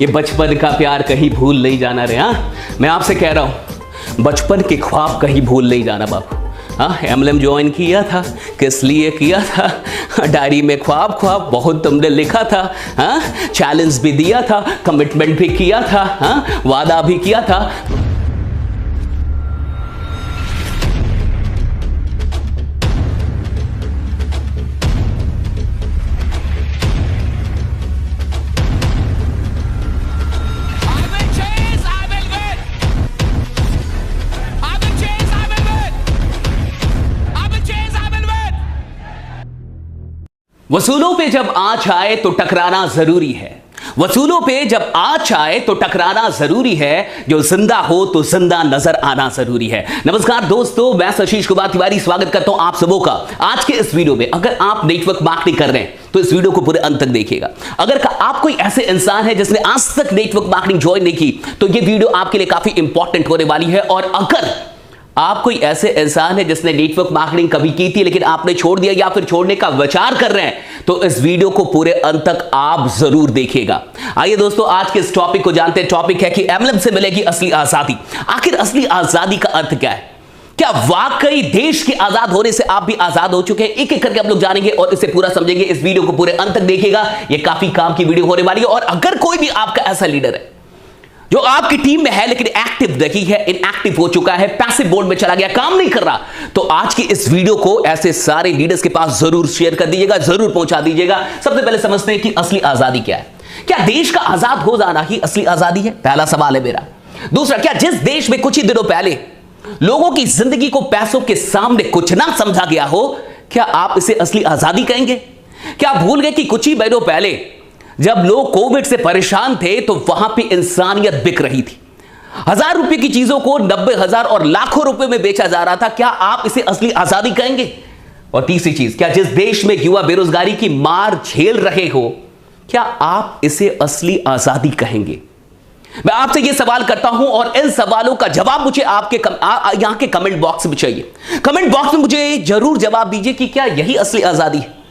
ये बचपन का प्यार कहीं भूल नहीं जाना रे। हाँ, मैं आपसे कह रहा हूं, बचपन के ख्वाब कहीं भूल नहीं जाना बाबू। हाँ, एमएलएम ज्वाइन किया था, किस लिए किया था? डायरी में ख्वाब ख्वाब बहुत तुमने लिखा था। हाँ, चैलेंज भी दिया था, कमिटमेंट भी किया था, हाँ, वादा भी किया था। वसूलों पे जब आँच आए तो टकराना जरूरी है। वसूलों पे जब आँच आए तो टकराना जरूरी है। जो जिंदा हो तो जिंदा नजर आना जरूरी है। नमस्कार दोस्तों, मैं आशीष कुमार तिवारी स्वागत करता हूं आप सबों का आज के इस वीडियो में। अगर आप नेटवर्क मार्केटिंग कर रहे हैं तो इस वीडियो को पूरे अंत तक देखिएगा। अगर आप कोई ऐसे इंसान है जिसने आज तक नेटवर्क मार्केटिंग ज्वाइन नहीं की तो ये वीडियो आपके लिए काफी इंपॉर्टेंट होने वाली है। और अगर आप कोई ऐसे इंसान है जिसने नेटवर्क मार्केटिंग कभी की थी लेकिन आपने छोड़ दिया या फिर छोड़ने का विचार कर रहे हैं तो इस वीडियो को पूरे अंत तक आप जरूर देखिएगा। आइए दोस्तों, आज के इस टॉपिक को जानते हैं। टॉपिक है कि एमएलएम से मिलेगी असली आजादी। आखिर असली आजादी का अर्थ क्या है? क्या वाकई देश के आजाद होने से आप भी आजाद हो चुके हैं? एक एक करके हम लोग जानेंगे और इसे पूरा समझेंगे। इस वीडियो को पूरे अंत तक देखिएगा, यह काफी काम की वीडियो होने वाली है। और अगर कोई भी आपका ऐसा लीडर है जो आपकी टीम में है लेकिन एक्टिव नहीं है, इनएक्टिव हो चुका है, पैसिव मोड में चला गया, काम नहीं कर रहा, तो आज की इस वीडियो को ऐसे सारे लीडर्स के पास जरूर शेयर कर दीजिएगा, जरूर पहुंचा दीजिएगा। सबसे पहले समझते हैं कि असली आजादी क्या है। क्या देश का आजाद हो जाना ही असली आजादी है? पहला सवाल है मेरा। दूसरा, क्या जिस देश में कुछ ही दिनों पहले लोगों की जिंदगी को पैसों के सामने कुछ ना समझा गया हो, क्या आप इसे असली आजादी कहेंगे? क्या आप भूल गए कि कुछ ही महीनों पहले जब लोग कोविड से परेशान थे तो वहां पे इंसानियत बिक रही थी? 1000 रुपए की चीजों को 90,000 और लाखों रुपए में बेचा जा रहा था। क्या आप इसे असली आजादी कहेंगे? और तीसरी चीज, क्या जिस देश में युवा बेरोजगारी की मार झेल रहे हो, क्या आप इसे असली आजादी कहेंगे? मैं आपसे यह सवाल करता हूं और इन सवालों का जवाब मुझे आपके यहां के कमेंट बॉक्स में चाहिए। कमेंट बॉक्स में मुझे जरूर जवाब दीजिए कि क्या यही असली आजादी है?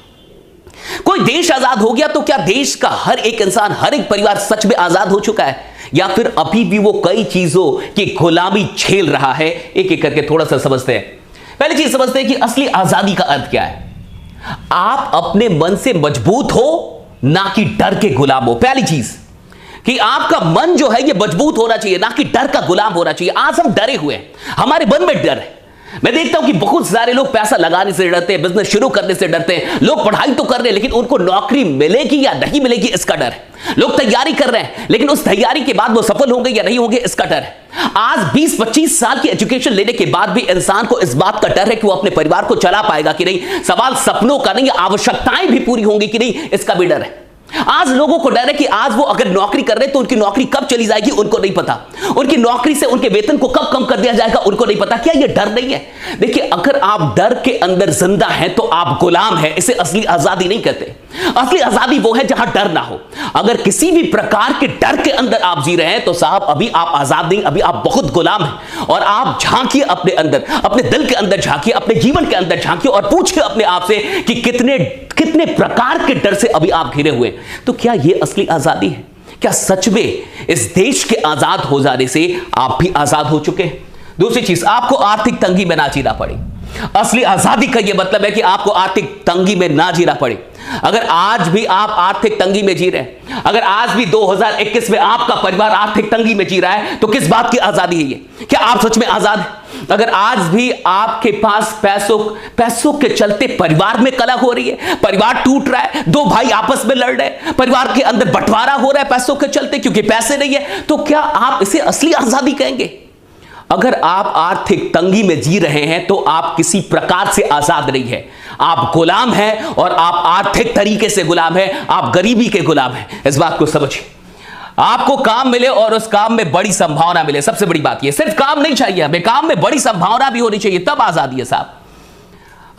कोई देश आजाद हो गया तो क्या देश का हर एक इंसान, हर एक परिवार सच में आजाद हो चुका है, या फिर अभी भी वो कई चीजों की गुलामी झेल रहा है? एक एक करके थोड़ा सा समझते हैं। पहली चीज समझते हैं कि असली आजादी का अर्थ क्या है। आप अपने मन से मजबूत हो, ना कि डर के गुलाम हो। पहली चीज कि आपका मन जो है ये मजबूत होना चाहिए, ना कि डर का गुलाम होना चाहिए। आज हम डरे हुए हैं, हमारे मन में डर है। मैं देखता हूं कि बहुत सारे लोग पैसा लगाने से डरते हैं, बिजनेस शुरू करने से डरते हैं। लोग पढ़ाई तो कर रहे हैं लेकिन उनको नौकरी मिलेगी या नहीं मिलेगी इसका डर है। लोग तैयारी कर रहे हैं लेकिन उस तैयारी के बाद वो सफल होंगे या नहीं होंगे इसका डर है। आज 20-25 साल की एजुकेशन लेने के बाद भी इंसान को इस बात का डर है कि वो अपने परिवार को चला पाएगा कि नहीं। सवाल सपनों का नहीं, आवश्यकताएं भी पूरी होंगी कि नहीं, इसका भी डर है। आज लोगों को डर है कि आज वो अगर नौकरी कर रहे हैं तो उनकी नौकरी कब चली जाएगी उनको नहीं पता। उनकी नौकरी से उनके वेतन को कब कम कर दिया जाएगा उनको नहीं पता। क्या ये डर नहीं है? देखिए, अगर आप डर के अंदर जिंदा हैं तो आप गुलाम हैं। इसे असली आजादी नहीं कहते। असली आजादी वो है जहां डर ना हो। अगर किसी भी प्रकार के डर के अंदर आप जी रहे हैं तो साहब अभी आप आजाद नहीं, अभी आप बहुत गुलाम हैं। और आप झांकिए अपने अंदर, अपने दिल के अंदर झांकिए, अपने जीवन के अंदर झांकिए और पूछिए अपने आप से कि कितने प्रकार के डर से अभी आप घिरे हुए हैं। तो क्या यह असली आजादी है? क्या सच में इस देश के आजाद हो जाने से आप भी आजाद हो चुके हैं? दूसरी चीज, आपको आर्थिक तंगी में ना जीना पड़े। असली आजादी का यह मतलब है कि आपको आर्थिक तंगी में ना जीना पड़े। अगर आज भी आप आर्थिक तंगी में जी रहे हैं, अगर आज भी 2021 में आपका परिवार आर्थिक तंगी में जी रहा है तो किस बात की आजादी है ये? क्या आप सच में आजाद हैं? अगर आज भी आपके पास पैसों के चलते परिवार में कलह हो रही है, परिवार टूट रहा है, दो भाई आपस में लड़ रहे हैं, परिवार के अंदर बंटवारा हो रहा है पैसों के चलते क्योंकि पैसे नहीं है, तो क्या आप इसे असली आजादी कहेंगे? अगर आप आर्थिक तंगी में जी रहे हैं तो आप किसी प्रकार से आजाद नहीं है। आप गुलाम हैं और आप आर्थिक तरीके से गुलाम हैं, आप गरीबी के गुलाम हैं। इस बात को समझिए। आपको काम मिले और उस काम में बड़ी संभावना मिले, सबसे बड़ी बात यह। सिर्फ काम नहीं चाहिए हमें, काम में बड़ी संभावना भी होनी चाहिए, तब आजादी है साहब।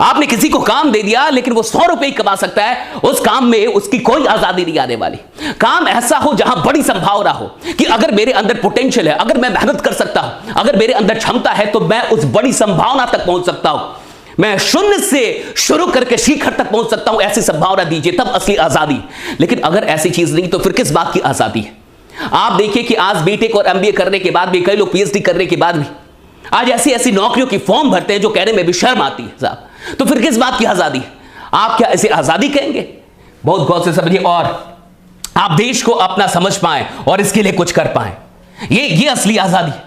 आपने किसी को काम दे दिया लेकिन वो 100 रुपए ही कमा सकता है, उस काम में उसकी कोई आजादी नहीं आने वाली। काम ऐसा हो जहां बड़ी संभावना हो कि अगर मेरे अंदर पोटेंशियल है, अगर मैं मेहनत कर सकता हूं, अगर मेरे अंदर क्षमता है तो मैं उस बड़ी संभावना तक पहुंच सकता हूं। मैं शून्य से शुरू करके शिखर तक पहुंच सकता हूं। ऐसी संभावना दीजिए, तब असली आजादी। लेकिन अगर ऐसी चीज नहीं तो फिर किस बात की आजादी है? आप देखिए कि आज बीटेक और एमबीए करने के बाद भी, कई लोग पीएचडी करने के बाद भी आज ऐसी ऐसी नौकरियों की फॉर्म भरते हैं जो कहने में भी शर्म आती है साहब। तो फिर किस बात की आजादी है? आप क्या इसे आजादी कहेंगे? बहुत गौर से समझिए और आप देश को अपना समझ पाए और इसके लिए कुछ कर पाए, ये असली आजादी है।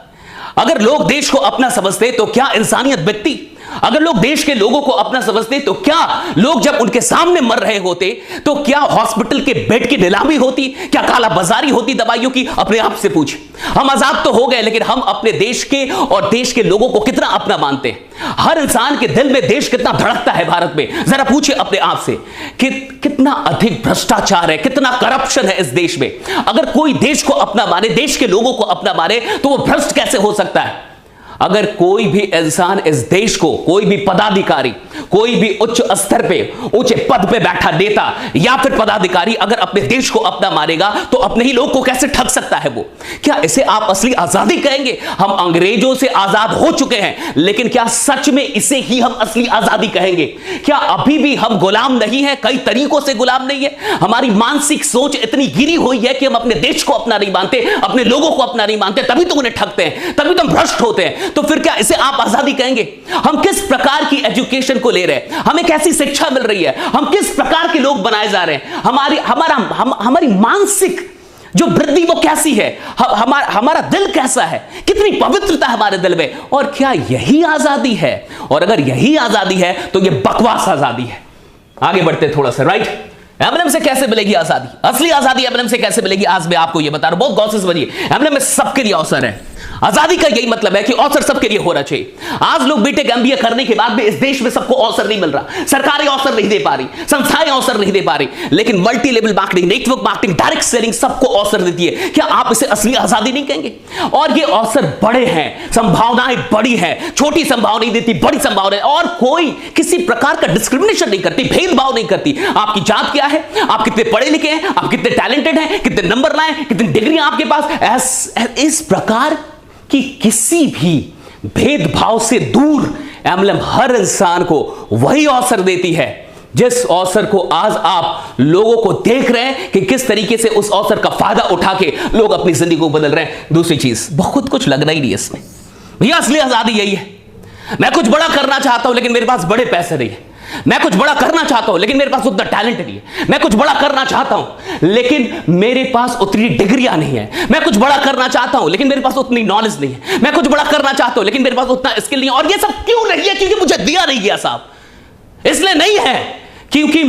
अगर लोग देश को अपना समझते तो क्या इंसानियत बिकती? अगर लोग देश के लोगों को अपना समझते तो क्या लोग जब उनके सामने मर रहे होते तो क्या हॉस्पिटल के बेड की नीलामी होती? क्या काला बाजारी होती दवाइयों की? अपने आप से पूछे। हम आजाद तो हो गए, लेकिन हम अपने देश के और देश के लोगों को कितना अपना मानते हैं? हर इंसान के दिल में देश कितना धड़कता है भारत में? जरा पूछिए अपने आप से कि कितना अधिक भ्रष्टाचार है, कितना करप्शन है इस देश में। अगर कोई देश को अपना माने, देश के लोगों को अपना माने, तो वो भ्रष्ट कैसे हो सकता है? अगर कोई भी इंसान इस देश को, कोई भी पदाधिकारी, कोई भी उच्च स्तर पे, ऊंचे पद पे बैठा नेता या फिर पदाधिकारी अगर अपने देश को अपना मानेगा तो अपने ही लोग को कैसे ठग सकता है वो? क्या इसे आप असली आजादी कहेंगे? हम अंग्रेजों से आजाद हो चुके हैं, लेकिन क्या सच में इसे ही हम असली आजादी कहेंगे? क्या अभी भी हम गुलाम नहीं है? कई तरीकों से गुलाम नहीं है। हमारी मानसिक सोच इतनी गिरी हुई है कि हम अपने देश को अपना नहीं मानते, अपने लोगों को अपना नहीं मानते, तभी तो उन्हें ठगते हैं, तभी तो हम भ्रष्ट होते हैं। तो फिर क्या इसे आप आजादी कहेंगे? हम किस प्रकार की एजुकेशन को ले रहे हैं? हमें कैसी शिक्षा मिल रही है? हम किस प्रकार के लोग बनाए जा रहे हैं? हमारी मानसिक जो वृद्धि वो कैसी है? हमारा दिल कैसा है? कितनी पवित्रता हमारे दिल में? और क्या यही आजादी है? और अगर यही आजादी है तो ये बकवास आजादी है। आगे बढ़ते थोड़ा सा, राइट? एमएलएम से कैसे मिलेगी आजादी? असली आजादी एमएलएम से कैसे मिलेगी? आज मैं आपको यह बता रहा हूं, बहुत गौर से समझिए। एमएलएम में सबके लिए अवसर है। आजादी का यही मतलब है कि अवसर सबके लिए होना चाहिए। आज लोग बीटेक एमबीए करने के बाद भी इस देश में सबको अवसर नहीं मिल रहा, सरकारें अवसर नहीं दे पा रही, संस्थाएं अवसर नहीं दे पा रही, लेकिन multi level marketing, network marketing, direct selling सबको अवसर देती है। क्या आप इसे असली आजादी नहीं कहेंगे? और ये अवसर बड़े हैं, संभावनाएं बड़ी हैं, छोटी संभावना नहीं देती, बड़ी संभावनाएं, और कोई किसी प्रकार का डिस्क्रिमिनेशन नहीं करती, भेदभाव नहीं करती। आपकी जात क्या है, आप कितने पढ़े लिखे हैं, आप कितने टैलेंटेड हैं, कितने नंबर लाए, कितनी डिग्री आपके पास, इस प्रकार कि किसी भी भेदभाव से दूर एमएलएम हर इंसान को वही अवसर देती है जिस अवसर को आज आप लोगों को देख रहे हैं कि किस तरीके से उस अवसर का फायदा उठा के लोग अपनी जिंदगी को बदल रहे हैं। दूसरी चीज, बहुत कुछ लगना ही नहीं है इसमें। भैया असली आजादी यही है, मैं कुछ बड़ा करना चाहता हूं लेकिन मेरे पास बड़े पैसे नहीं है, मैं कुछ बड़ा करना चाहता हूं लेकिन मेरे पास उतना टैलेंट नहीं है, मैं कुछ बड़ा करना चाहता हूं लेकिन मेरे पास उतनी डिग्रियां नहीं है, मैं कुछ बड़ा करना चाहता हूं लेकिन मेरे पास उतनी नॉलेज नहीं है, मैं कुछ बड़ा करना चाहता हूं लेकिन मेरे पास उतना स्किल नहीं है। और ये सब क्यों नहीं है? क्योंकि मुझे दिया नहीं गया साहब। इसलिए नहीं है क्योंकि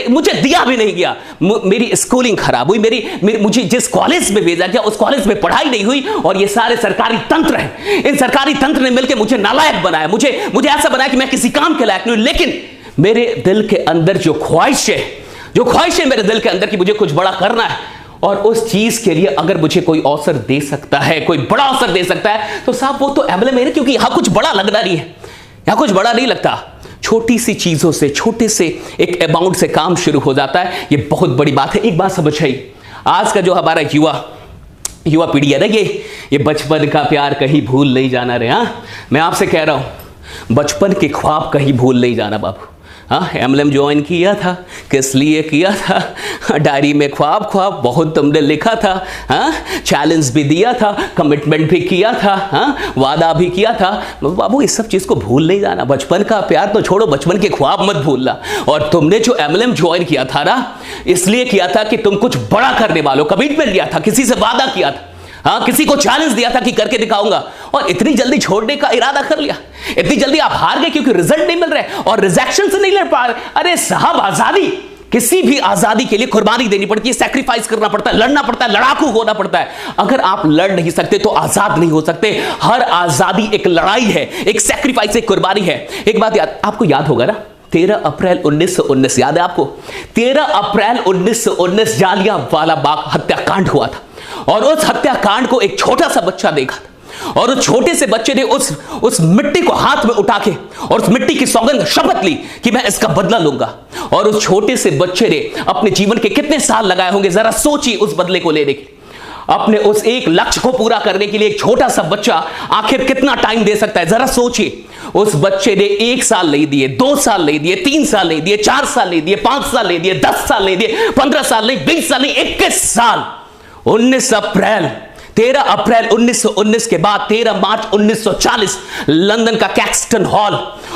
मुझे दिया भी नहीं गया, मेरी स्कूलिंग खराब हुई, मुझे जिस कॉलेज में भेजा गया उस कॉलेज में पढ़ाई नहीं हुई, और ये सारे सरकारी तंत्र हैं, इन सरकारी तंत्र ने मिलकर मुझे नालायक बनाया, मुझे ऐसा बनाया कि मैं किसी काम के लायक नहीं हूं। लेकिन मेरे दिल के अंदर जो ख्वाहिश है मेरे दिल के अंदर कि मुझे कुछ बड़ा करना है, और उस चीज के लिए अगर मुझे कोई अवसर दे सकता है, कोई बड़ा अवसर दे सकता है, तो साहब वो तो एमएलएम है, क्योंकि यहां कुछ बड़ा लगना नहीं है, यहां कुछ बड़ा नहीं लगता। छोटी सी चीजों से, छोटे से एक अमाउंट से काम शुरू हो जाता है। ये बहुत बड़ी बात है। एक बात समझ आई, आज का जो हमारा युवा पीढ़ी है ना, ये बचपन का प्यार कहीं भूल नहीं जाना रे। हाँ, मैं आपसे कह रहा हूं, बचपन के ख्वाब कहीं भूल नहीं जाना बाबू। हाँ, एमएलएम ज्वाइन किया था, किस लिए किया था? डायरी में ख्वाब बहुत तुमने लिखा था। हाँ, चैलेंज भी दिया था, कमिटमेंट भी किया था, हाँ, वादा भी किया था। बाबू इस सब चीज को भूल नहीं जाना। बचपन का प्यार तो छोड़ो, बचपन के ख्वाब मत भूलना। और तुमने जो एमएलएम ज्वाइन किया था ना, इसलिए किया था कि तुम कुछ बड़ा करने वालों, कमिटमेंट लिया था, किसी से वादा किया था, हाँ, किसी को चैलेंज दिया था कि करके दिखाऊंगा, और इतनी जल्दी छोड़ने का इरादा कर लिया, इतनी जल्दी आप हार गए क्योंकि रिजल्ट नहीं मिल रहे और रिजेक्शन से नहीं लड़ पा रहे। अरे साहब, आजादी, किसी भी आजादी के लिए कुर्बानी देनी पड़ती है, सैक्रिफाइस करना पड़ता है, लड़ना पड़ता है, लड़ाकू होना पड़ता है। अगर आप लड़ नहीं सकते तो आजाद नहीं हो सकते। हर आजादी एक लड़ाई है, एक सैक्रिफाइस, एक कुर्बानी है। एक बात आपको याद होगा ना, 13 अप्रैल 1919, याद है आपको? 13 अप्रैल 1919 जालियांवाला बाग हत्याकांड हुआ था, और उस हत्याकांड को एक छोटा सा बच्चा देखा था, और उस छोटे से बच्चे ने उस मिट्टी को हाथ में उठा के और उस मिट्टी की सौगंध, शपथ ली कि मैं इसका बदला लूंगा। और उस छोटे से बच्चे ने अपने जीवन के कितने साल लगाए होंगे, जरा सोचिए, उस बदले को लेने के, अपने उस एक लक्ष्य को पूरा करने के लिए एक छोटा सा बच्चा आखिर कितना टाइम दे सकता है? जरा सोचिए। उस बच्चे ने 1 साल नहीं दिए, 2 साल नहीं दिए, 3 साल नहीं दिए, 4 साल नहीं दिए, 5 साल नहीं दिए, 10 साल नहीं दिए, 15 साल नहीं, 20 साल नहीं, 21 साल 13 अप्रैल 1919 के बाद 13 मार्च 1940 लंदन का कैक्सटन हॉल,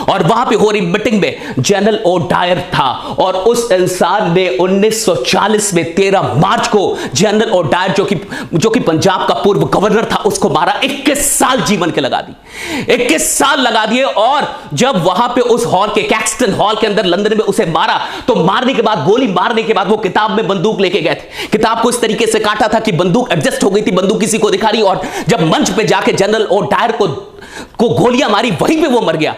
और वहां पे हो रही मीटिंग में जनरल ओ डायर था, और उस इंसान ने 1940 में 13 मार्च को जनरल ओ डायर जो कि पंजाब का पूर्व गवर्नर था उसको मारा। 21 साल जीवन के लगा दी, 21 साल लगा दिए। और जब वहां पे उस हॉल के कैक्सटन हॉल के अंदर लंदन में उसे मारा, तो मारने के बाद, गोली मारने के बाद वो किताब में बंदूक लेके गए थे। किताब को इस तरीके से काटा था कि बंदूक एडजस्ट हो गई थी, बंदूक किसी को दिखा रही, और जब मंच पे जाके जनरल ओ डायर को गोलियां मारी, वहीं पे वो मर गया।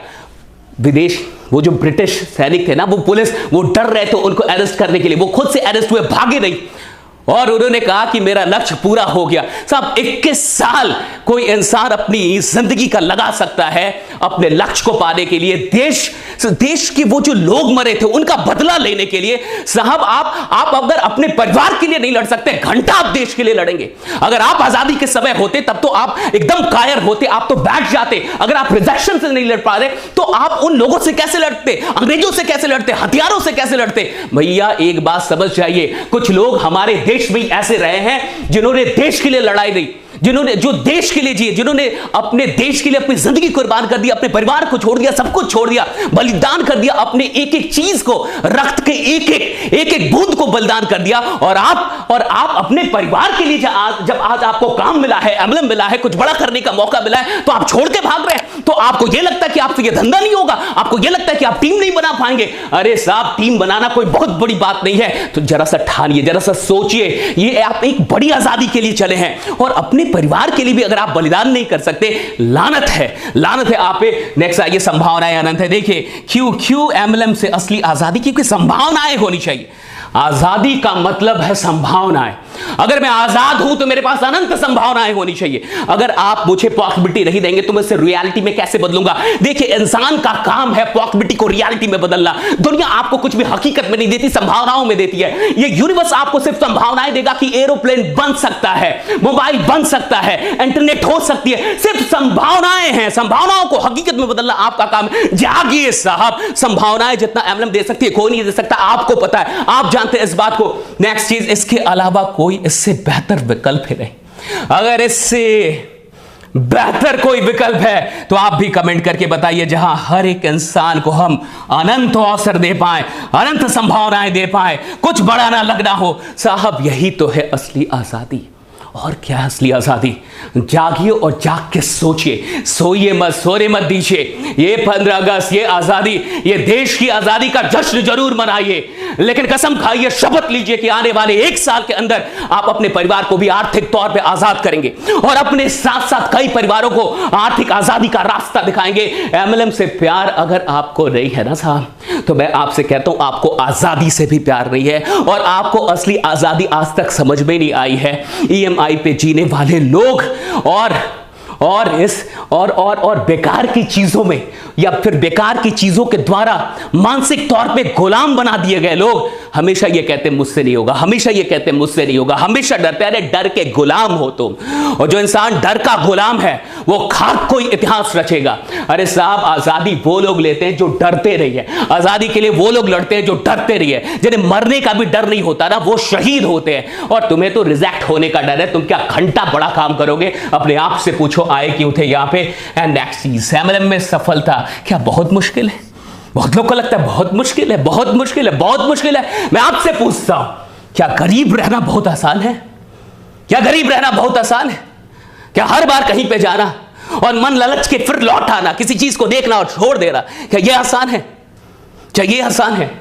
विदेश, वो जो ब्रिटिश सैनिक थे ना, वो पुलिस, वो डर रहे थे उनको अरेस्ट करने के लिए, वो खुद से अरेस्ट हुए, भागे नहीं, और उन्होंने कहा कि मेरा लक्ष्य पूरा हो गया। साहब 21 साल कोई इंसान अपनी जिंदगी का लगा सकता है अपने लक्ष्य को पाने के लिए, देश के वो जो लोग मरे थे उनका बदला लेने के लिए। साहब आप अगर अपने परिवार के लिए नहीं लड़ सकते, घंटा आप देश के लिए लड़ेंगे। अगर आप आजादी के समय होते तब तो आप एकदम कायर होते, आप तो बैठ जाते। अगर आप रिजेक्शन से नहीं लड़ पा रहे तो आप उन लोगों से कैसे लड़ते, अंग्रेजों से कैसे लड़ते, हथियारों से कैसे लड़ते? भैया एक बात समझ जाइए, कुछ लोग हमारे देश में ऐसे रहे हैं जिन्होंने देश के लिए लड़ाई दी, जो देश के लिए जिए, जिन्होंने अपने देश के लिए अपनी जिंदगी कुर्बान कर दी, अपने परिवार को छोड़ दिया, सब कुछ छोड़ दिया, बलिदान कर दिया, अपने एक एक चीज को, रक्त के एक एक बूंद को बलिदान कर दिया। और आप अपने परिवार के लिए जब आज आपको काम मिला है, एम्बलम मिला है, कुछ बड़ा करने का मौका मिला है, तो आप छोड़ के भाग रहे हैं। तो आपको यह लगता है कि आपसे यह धंधा नहीं होगा, आपको यह लगता है कि आप टीम नहीं बना पाएंगे। अरे साहब, टीम बनाना कोई बहुत बड़ी बात नहीं है। तो जरा सा ठानिए, जरा सा सोचिए, ये आप एक बड़ी आजादी के लिए चले हैं, और अपने परिवार के लिए भी अगर आप बलिदान नहीं कर सकते, लानत है आप पे। नेक्स्ट आइए, संभावनाएं अनंत है। देखिए क्यों एमएलएम से असली आजादी, क्योंकि संभावनाएं होनी चाहिए। आजादी का मतलब है संभावनाएं। अगर मैं आजाद हूं तो मेरे पास अनंत संभावनाएं होनी चाहिए। अगर आप मुझे पॉसिबिलिटी नहीं देंगे तो मैं इसे रियलिटी में कैसे बदलूंगा? देखिए, इंसान का काम है पॉसिबिलिटी को रियलिटी में बदलना। दुनिया आपको कुछ भी हकीकत में नहीं देती, संभावनाओं में देती है। ये यूनिवर्स आपको सिर्फ संभावनाएं देगा कि एरोप्लेन बन सकता है, मोबाइल बन सकता है, इंटरनेट हो सकती है। सिर्फ संभावनाएं हैं, संभावनाओं को हकीकत में बदलना आपका काम है। जागिए साहब, संभावनाएं जितना एमएलएम दे सकती है कोई नहीं दे सकता, आपको पता है, आप जानते हैं इस बात को। नेक्स्ट चीज, इसके अलावा कोई इससे बेहतर विकल्प है नहीं। अगर इससे बेहतर कोई विकल्प है तो आप भी कमेंट करके बताइए, जहां हर एक इंसान को हम अनंत अवसर दे पाए, अनंत संभावनाएं दे पाए, कुछ बड़ा ना लगना हो। साहब यही तो है असली आजादी। और क्या असली आजादी? जागिए और जाग के सोचिए, सोइए मत, सोने मत दीजिए। ये 15 अगस्त, ये आजादी, ये देश की आजादी का जश्न जरूर मनाइए, लेकिन कसम खाइए, शपथ लीजिए कि आने वाले 1 साल के अंदर आप अपने परिवार को भी आर्थिक तौर पे आजाद करेंगे, और अपने साथ साथ कई परिवारों को आर्थिक आजादी का रास्ता दिखाएंगे। एमएलएम से प्यार अगर आपको नहीं है ना साहब, तो मैं आपसे कहता हूं आपको आजादी से भी प्यार नहीं है, और आपको असली आजादी आज तक समझ में नहीं आई है। ईएमआई पे जीने वाले लोग और बेकार की चीजों में, या फिर बेकार की चीजों के द्वारा मानसिक तौर पे गुलाम बना दिए गए लोग हमेशा ये कहते हैं मुझसे नहीं होगा, हमेशा ये कहते हैं मुझसे नहीं होगा, हमेशा डरते हैं। अरे डर के गुलाम हो तुम, और जो इंसान डर का गुलाम है वो खाक कोई इतिहास रचेगा। अरे साहब, आजादी वो लोग लेते हैं जो डरते नहीं है, आजादी के लिए वो लोग लड़ते हैं जो डरते नहीं है, जिन्हें मरने का भी डर नहीं होता ना, वो शहीद होते हैं। और तुम्हें तो रिजेक्ट होने का डर है, तुम क्या घंटा बड़ा काम करोगे? अपने आप से पूछो, आए क्यों थे यहां पे? एंड नेक्स्ट चीज, एमएलएम में सफलता क्या बहुत मुश्किल है? बहुत लोग को लगता है बहुत मुश्किल है, बहुत मुश्किल है, बहुत मुश्किल है। मैं आपसे पूछता हूं, क्या गरीब रहना बहुत आसान है? क्या गरीब रहना बहुत आसान है? क्या हर बार कहीं पे जाना और मन ललच के फिर लौट आना, किसी चीज को देखना और छोड़ देना, क्या यह आसान है? क्या यह आसान है?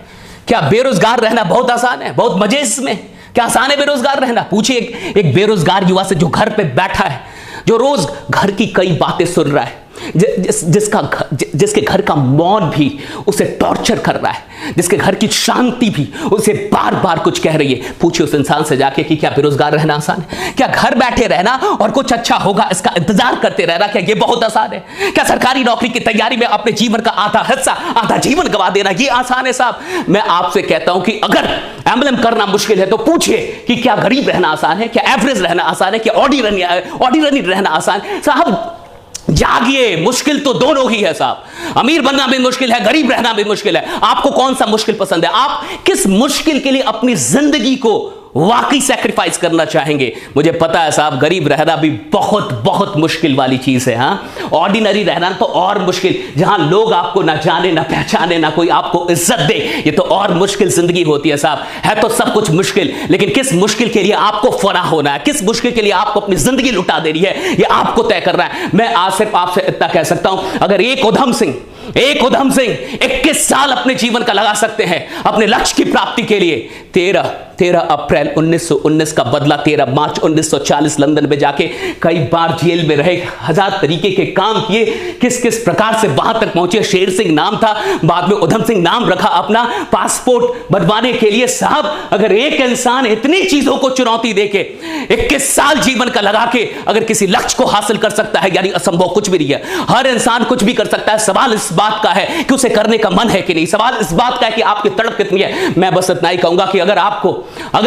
क्या बेरोजगार रहना बहुत आसान है? बहुत मजे इसमें? क्या आसान है बेरोजगार रहना? पूछिए एक बेरोजगार युवा से जो घर पे बैठा है, जो रोज घर की कई बातें सुन रहा है, जिसके घर का मौन भी उसे टॉर्चर कर रहा है, जिसके घर की शांति भी उसे बार बार कुछ कह रही है। पूछिए उस इंसान से जाके कि क्या बेरोजगार रहना आसान है? क्या घर बैठे रहना और कुछ अच्छा होगा इसका इंतजार करते रहना, क्या ये बहुत आसान है? क्या सरकारी नौकरी की तैयारी में अपने जीवन का आधा हिस्सा, आधा जीवन गवा देना ये आसान है? साहब मैं आपसे कहता हूं कि अगर एमएलएम करना मुश्किल है तो पूछिए कि क्या गरीब रहना आसान है? क्या एवरेज रहना आसान है? क्या ऑर्डिनरी रहना आसान? साहब जागिए, मुश्किल तो दोनों ही है साहब। अमीर बनना भी मुश्किल है, गरीब रहना भी मुश्किल है। आपको कौन सा मुश्किल पसंद है? आप किस मुश्किल के लिए अपनी जिंदगी को वाकई सैक्रिफाइस करना चाहेंगे। मुझे पता है साहब, गरीब रहना भी बहुत बहुत मुश्किल वाली चीज है। हाँ, ऑर्डिनरी रहना तो और मुश्किल, जहां लोग आपको ना जाने ना पहचाने, ना कोई आपको इज्जत दे, ये तो और मुश्किल जिंदगी होती है साहब। है तो सब कुछ मुश्किल, लेकिन किस मुश्किल के लिए आपको फना होना है, किस मुश्किल के लिए आपको अपनी जिंदगी लुटा देनी है, ये आपको तय करना है। मैं आज सिर्फ आपसे इतना कह सकता हूं, अगर एक उधम सिंह 21 साल अपने जीवन का लगा सकते हैं अपने लक्ष्य की प्राप्ति के लिए, 13 अप्रैल 1919 का बदला 13 मार्च 1940 लंदन में जाके कई बार जेल में रहे, 1000 तरीके के काम किए, किस किस प्रकार से वहां तक पहुंचे। शेर सिंह नाम था, बाद में उधम सिंह नाम रखा अपना पासपोर्ट बनवाने के लिए। साहब, अगर एक इंसान इतनी चीजों को चुनौती देके 21 साल जीवन का लगा के अगर किसी लक्ष्य को हासिल कर सकता है, यानी असंभव कुछ भी नहीं है। हर इंसान कुछ भी कर सकता है। सवाल इस बात का है कि उसे करने का मन है कि नहीं, सवाल इस बात का है कि आपकी तड़प कितनी है। मैं बस इतना ही कहूंगा कि अगर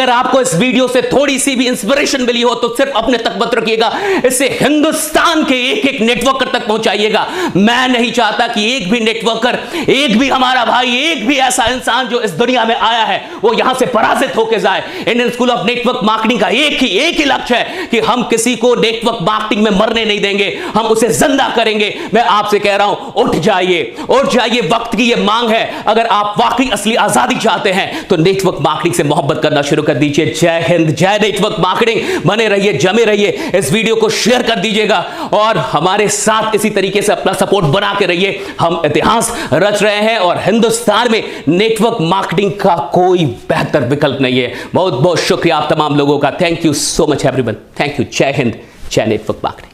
आपको इस वीडियो से थोड़ी सी भी इंस्पिरेशन मिली हो तो सिर्फ अपने तक मत रखिएगा, इसे हिंदुस्तान के एक नेटवर्कर तक पहुंचाइएगा। मैं नहीं चाहता कि एक भी नेटवर्कर, एक भी हमारा भाई, एक भी ऐसा इंसान जो इस दुनिया में आया है वो यहां से पराजित होकर जाए। Indian school of network marketing का एक ही लक्ष्य है कि हम किसी को नेटवर्क मार्केटिंग में मरने नहीं देंगे, हम उसे जिंदा करेंगे। मैं आपसे कह रहा हूं, उठ जाइए, वक्त की ये मांग है। अगर आप वाकई असली आजादी चाहते हैं तो नेटवर्क मार्केटिंग से मोहब्बत करना शुरू कर दीजिए। जय हिंद, जय नेटवर्क मार्केटिंग। बने रहिए, जमे रहिए, इस वीडियो को शेयर कर दीजिएगा और हमारे साथ इसी तरीके से अपना सपोर्ट बना के रहिए। हम इतिहास रच रहे हैं और हिंदुस्तान में नेटवर्क मार्केटिंग का कोई बेहतर विकल्प नहीं है। बहुत बहुत शुक्रिया आप तमाम लोगों का। Thank you so much everyone. Thank you. जय हिंद, जय नेटवर्क मार्केटिंग।